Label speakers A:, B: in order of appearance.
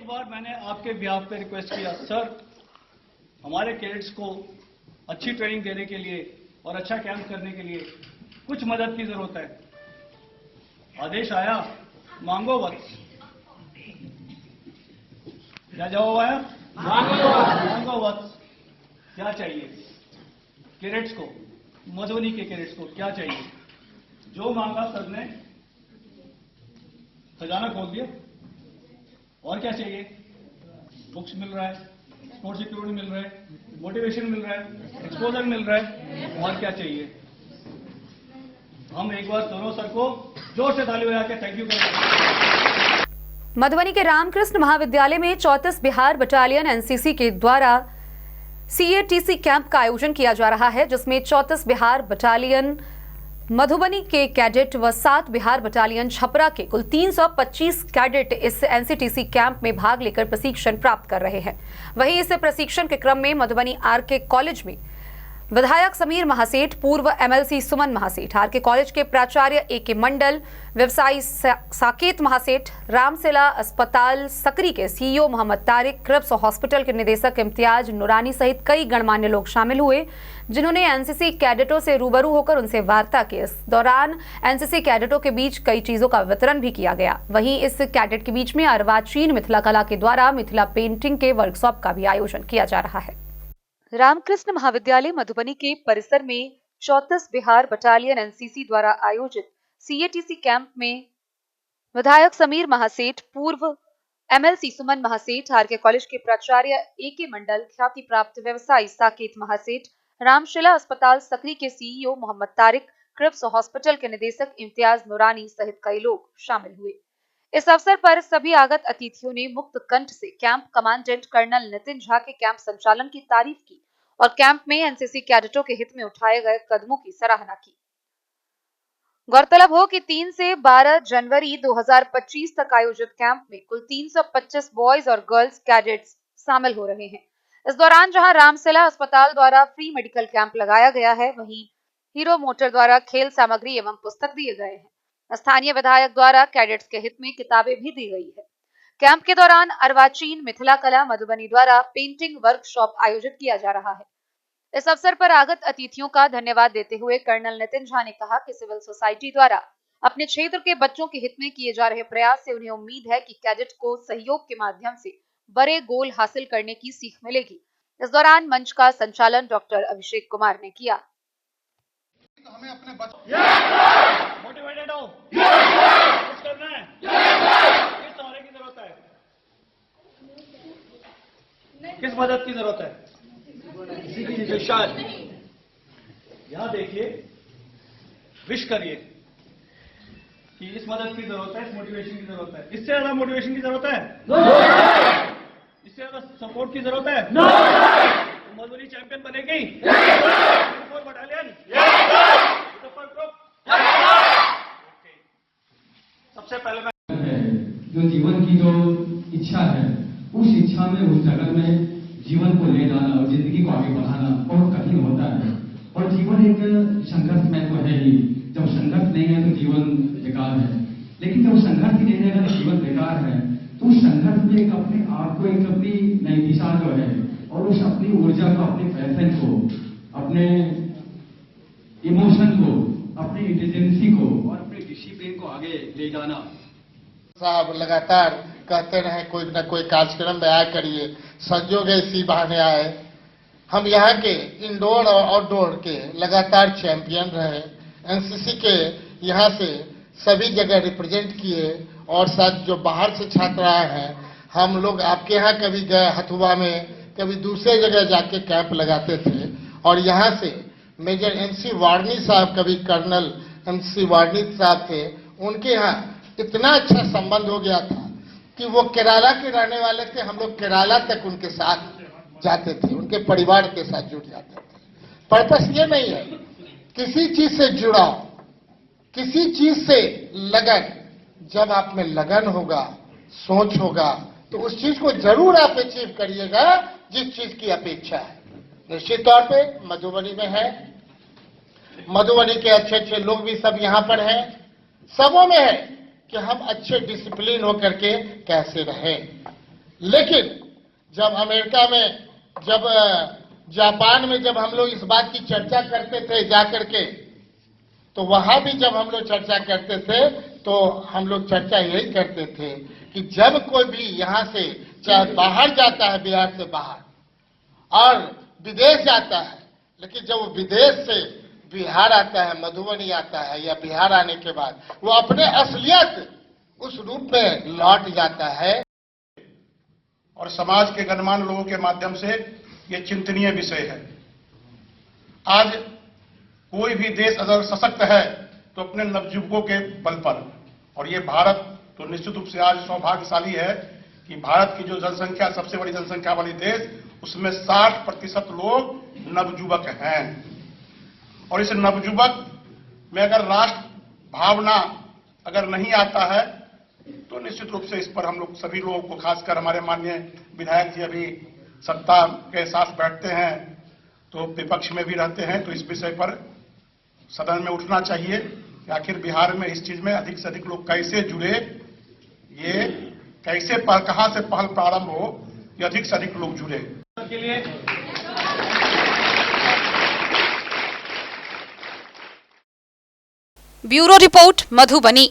A: एक बार मैंने आपके बिहाफ पे रिक्वेस्ट किया, सर हमारे कैडेट्स को अच्छी ट्रेनिंग देने के लिए और अच्छा कैंप करने के लिए कुछ मदद की जरूरत है। आदेश आया, मांगो वत्स। क्या जवाब आया? मांगो वत्स। क्या चाहिए कैडेट्स को, मधुबनी के कैडेट्स को क्या चाहिए? जो मांगा सर ने खजाना खोल दिया। और क्या चाहिए? बुक्स मिल रहा है, स्पोर्ट्स इक्विपमेंट मिल रहा है, मोटिवेशन मिल रहा है, एक्सपोजर मिल रहा है। और क्या चाहिए? हम एक बार दोनों सर को जोर से ताली बजा के थैंक यू करेंगे।
B: मधुबनी के रामकृष्ण महाविद्यालय में 34 बिहार बटालियन एनसीसी के द्वारा सीएटीसी कैंप का आयोजन किया जा रहा है, जिसमें 34 बिहार बटालियन मधुबनी के कैडेट व 7 बिहार बटालियन छपरा के कुल 325 कैडेट इस एनसीटीसी कैंप में भाग लेकर प्रशिक्षण प्राप्त कर रहे हैं। वहीं इस प्रशिक्षण के क्रम में मधुबनी आरके कॉलेज में विधायक समीर महासेठ, पूर्व MLC Suman Mahaseth, R K college के प्राचार्य एके मंडल, व्यवसायी साकेत महासेठ, रामसेला अस्पताल सकरी के सीईओ मोहम्मद तारिक, क्रिप्स हॉस्पिटल के निदेशक इम्तियाज नूरानी सहित कई गणमान्य लोग शामिल हुए, जिन्होंने एनसीसी कैडेटों से रूबरू होकर उनसे वार्ता की। इस दौरान एनसीसी कैडेटों के बीच कई चीजों का वितरण भी किया गया। वहीं इस कैडेट के बीच में अर्वाचीन मिथिला कला के द्वारा मिथिला पेंटिंग के वर्कशॉप का भी आयोजन किया जा रहा है। रामकृष्ण महाविद्यालय मधुबनी के परिसर में 34 बिहार बटालियन एनसीसी द्वारा आयोजित सीएटीसी कैंप में विधायक समीर महासेठ, पूर्व MLC Suman Mahaseth, R K college के प्राचार्य एके मंडल, ख्याति प्राप्त व्यवसायी साकेत महासेठ, रामशिला अस्पताल सकरी के सीईओ मोहम्मद तारिक, क्रिप्स हॉस्पिटल के निदेशक इम्तियाज नूरानी सहित कई लोग शामिल हुए। इस अवसर पर सभी आगत अतिथियों ने मुक्त कंठ से camp commandant colonel Nitin Jha के कैंप संचालन की तारीफ की और कैंप में एनसीसी कैडेटों के हित में उठाए गए कदमों की सराहना की। गौरतलब हो कि 3 से 12 जनवरी 2025 तक आयोजित कैंप में कुल 325 बॉयज और गर्ल्स कैडेट्स शामिल हो रहे हैं। इस दौरान जहां रामसेला अस्पताल द्वारा फ्री मेडिकल कैंप लगाया गया है, वहीं हीरो मोटर द्वारा खेल सामग्री एवं पुस्तक दिए गए हैं। स्थानीय विधायक द्वारा कैडेट्स के हित में किताबें भी दी गई है। कैंप के दौरान अर्वाचीन मिथिला कला मधुबनी द्वारा पेंटिंग वर्कशॉप आयोजित किया जा रहा है। इस अवसर पर आगत अतिथियों का धन्यवाद देते हुए कर्नल नितिन झा ने कहा कि सिविल सोसाइटी द्वारा अपने क्षेत्र के बच्चों के हित में किए जा रहे प्रयास से उन्हें उम्मीद है कि कैडेट को सहयोग के माध्यम से बड़े गोल हासिल करने की सीख मिलेगी। इस दौरान मंच का संचालन डॉक्टर अभिषेक कुमार ने किया।
A: हमें अपने मोटिवेटेड हो, कुछ करना है, किस सहारे की जरूरत है, किस मदद की जरूरत है? यहाँ देखिए, विश करिए कि इस मदद की जरूरत है, इस मोटिवेशन की जरूरत है। इससे ज्यादा मोटिवेशन की जरूरत है? इससे ज्यादा सपोर्ट की जरूरत है? मधुबनी चैंपियन बनेगी? बटालियन सबसे पहले
C: जो जीवन की जो इच्छा है, उस इच्छा में, उस जगत में जीवन को ले जाना और जिंदगी को आगे बढ़ाना बहुत कठिन होता है। और जीवन एक संघर्ष में तो है ही। जब संघर्ष नहीं है तो जीवन बेकार है, लेकिन जब संघर्ष ही नहीं रहेगा तो जीवन बेकार है। तो उस संघर्ष में एक अपने आप को, एक अपनी नई दिशा जो है, और उस अपनी ऊर्जा को, अपने पैशन को, अपने इमोशन को, अपनी इंटेलिजेंसी को और अपने डिसिप्लिन को आगे ले जाना।
D: साहब लगातार कहते रहे कोई न कोई कार्यक्रम में आया करिए, संजोग इसी बहाने आए। हम यहाँ के इंडोर और आउटडोर के लगातार चैंपियन रहे। एनसीसी के यहाँ से सभी जगह रिप्रेजेंट किए और साथ जो बाहर से छात्र आए हैं, हम लोग आपके यहाँ कभी गए हथुआ में, कभी दूसरे जगह जाके कैंप लगाते थे। और यहाँ से मेजर एमसी वार्नी साहब, कभी कर्नल एमसी वार्नी साहब थे, उनके यहाँ इतना अच्छा संबंध हो गया था कि वो केरला के रहने वाले थे। हम लोग केरला तक उनके साथ जाते थे, उनके परिवार के साथ जुड़ जाते थे। पर्पस ये नहीं है, किसी चीज से जुड़ाव, किसी चीज से लगन। जब आप में लगन होगा, सोच होगा, तो उस चीज को जरूर आप अचीव करिएगा जिस चीज की अपेक्षा है। निश्चित तौर पे मधुबनी में है, मधुबनी के अच्छे अच्छे लोग भी सब यहाँ पर हैं। सबों में है कि हम अच्छे डिसिप्लिन होकर के कैसे रहें। लेकिन जब अमेरिका में, जब जापान में जब हम लोग इस बात की चर्चा करते थे जाकर के, तो वहां भी जब हम लोग चर्चा करते थे तो हम लोग चर्चा यही करते थे कि जब कोई भी यहां से चाहे बाहर जाता है, बिहार से बाहर और विदेश जाता है, लेकिन जब वो विदेश से बिहार आता है, मधुबनी आता है, या बिहार आने के बाद वो अपने असलियत उस रूप में लौट जाता है।
E: और समाज के गणमान्य लोगों के माध्यम से ये चिंतनीय विषय है। आज कोई भी देश अगर सशक्त है तो अपने नवयुवकों के बल पर, और ये भारत तो निश्चित रूप से आज सौभाग्यशाली है कि भारत की जो जनसंख्या, सबसे बड़ी जनसंख्या वाली देश, उसमें 60% लोग नवयुवक हैं। और इस नवयुवक में अगर राष्ट्र भावना अगर नहीं आता है तो निश्चित रूप से इस पर हम लोग सभी लोगों को, खासकर हमारे माननीय विधायक जी अभी सत्ता के साथ बैठते हैं तो विपक्ष में भी रहते हैं, तो इस विषय पर सदन में उठना चाहिए कि आखिर बिहार में इस चीज में अधिक से अधिक लोग कैसे जुड़े, ये कैसे कहां से पहल प्रारंभ हो कि अधिक से अधिक लोग जुड़े।
A: के लिए
B: ब्यूरो रिपोर्ट, मधुबनी।